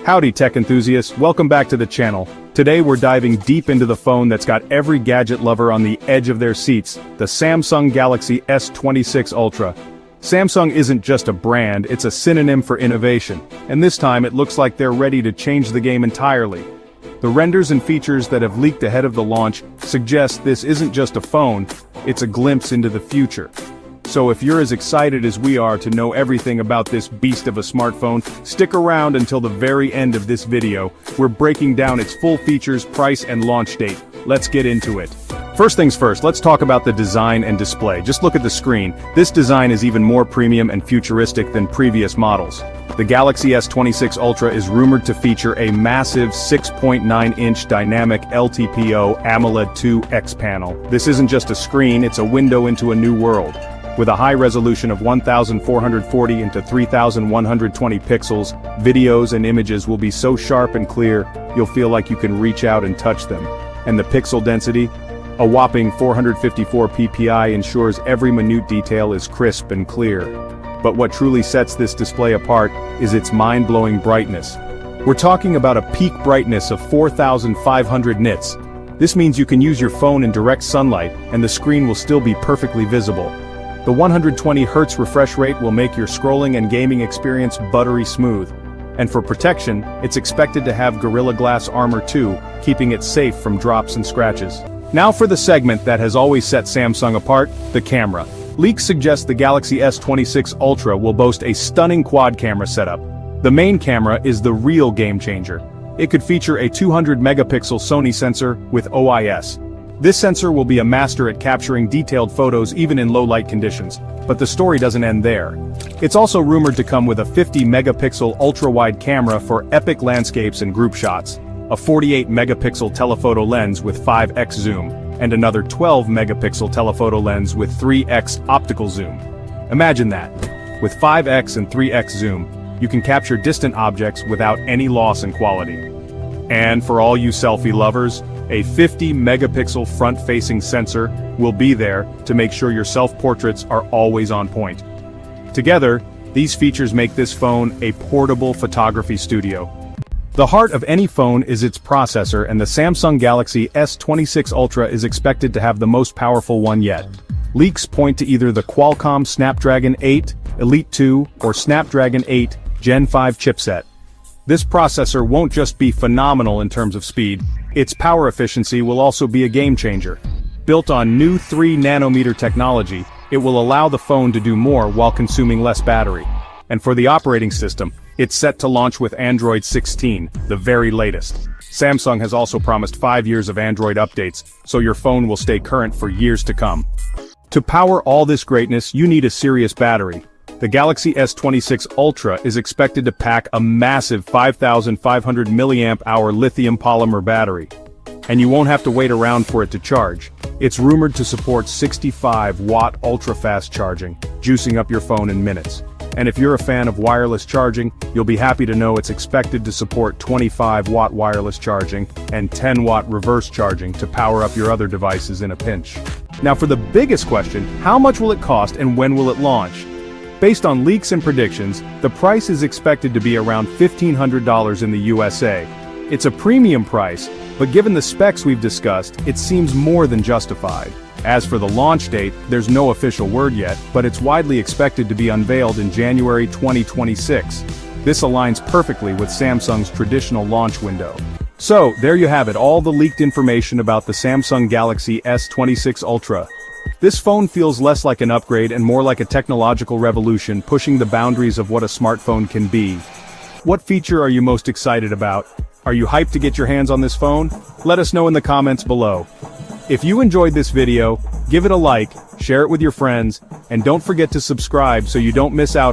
Howdy tech enthusiasts, welcome back to the channel. Today we're diving deep into the phone that's got every gadget lover on the edge of their seats, the Samsung Galaxy S26 Ultra. Samsung isn't just a brand, it's a synonym for innovation, and this time it looks like they're ready to change the game entirely. The renders and features that have leaked ahead of the launch suggest this isn't just a phone, it's a glimpse into the future. So if you're as excited as we are to know everything about this beast of a smartphone, stick around until the very end of this video. We're breaking down its full features, price, and launch date. Let's get into it. First things first, let's talk about the design and display. Just look at the screen. This design is even more premium and futuristic than previous models. The Galaxy S26 Ultra is rumored to feature a massive 6.9-inch dynamic LTPO AMOLED 2X panel. This isn't just a screen, it's a window into a new world. With a high resolution of 1440 into 3120 pixels, videos and images will be so sharp and clear, you'll feel like you can reach out and touch them. And the pixel density? A whopping 454 ppi ensures every minute detail is crisp and clear. But what truly sets this display apart is its mind-blowing brightness. We're talking about a peak brightness of 4,500 nits. This means you can use your phone in direct sunlight, and the screen will still be perfectly visible. The 120Hz refresh rate will make your scrolling and gaming experience buttery smooth. And for protection, it's expected to have Gorilla Glass Armor 2, keeping it safe from drops and scratches. Now for the segment that has always set Samsung apart, the camera. Leaks suggest the Galaxy S26 Ultra will boast a stunning quad camera setup. The main camera is the real game changer. It could feature a 200-megapixel Sony sensor with OIS. This sensor will be a master at capturing detailed photos even in low-light conditions. But the story doesn't end there. It's also rumored to come with a 50-megapixel ultra-wide camera for epic landscapes and group shots, a 48-megapixel telephoto lens with 5x zoom, and another 12-megapixel telephoto lens with 3x optical zoom. Imagine that. With 5x and 3x zoom, you can capture distant objects without any loss in quality. And for all you selfie lovers, a 50-megapixel front-facing sensor will be there to make sure your self-portraits are always on point. Together, these features make this phone a portable photography studio. The heart of any phone is its processor, and the Samsung Galaxy S26 Ultra is expected to have the most powerful one yet. Leaks point to either the Qualcomm Snapdragon 8 Elite 2 or Snapdragon 8 Gen 5 chipset. This processor won't just be phenomenal in terms of speed, its power efficiency will also be a game-changer. Built on new 3nm technology, it will allow the phone to do more while consuming less battery. And for the operating system, it's set to launch with Android 16, the very latest. Samsung has also promised 5 years of Android updates, so your phone will stay current for years to come. To power all this greatness, you need a serious battery. The Galaxy S26 Ultra is expected to pack a massive 5,500 mAh lithium polymer battery. And you won't have to wait around for it to charge. It's rumored to support 65-watt ultra-fast charging, juicing up your phone in minutes. And if you're a fan of wireless charging, you'll be happy to know it's expected to support 25-watt wireless charging and 10-watt reverse charging to power up your other devices in a pinch. Now for the biggest question, how much will it cost and when will it launch? Based on leaks and predictions, the price is expected to be around $1,500 in the USA. It's a premium price, but given the specs we've discussed, it seems more than justified. As for the launch date, there's no official word yet, but it's widely expected to be unveiled in January 2026. This aligns perfectly with Samsung's traditional launch window. So, there you have it, all the leaked information about the Samsung Galaxy S26 Ultra. This phone feels less like an upgrade and more like a technological revolution, pushing the boundaries of what a smartphone can be. What feature are you most excited about? Are you hyped to get your hands on this phone? Let us know in the comments below. If you enjoyed this video, give it a like, share it with your friends, and don't forget to subscribe so you don't miss out on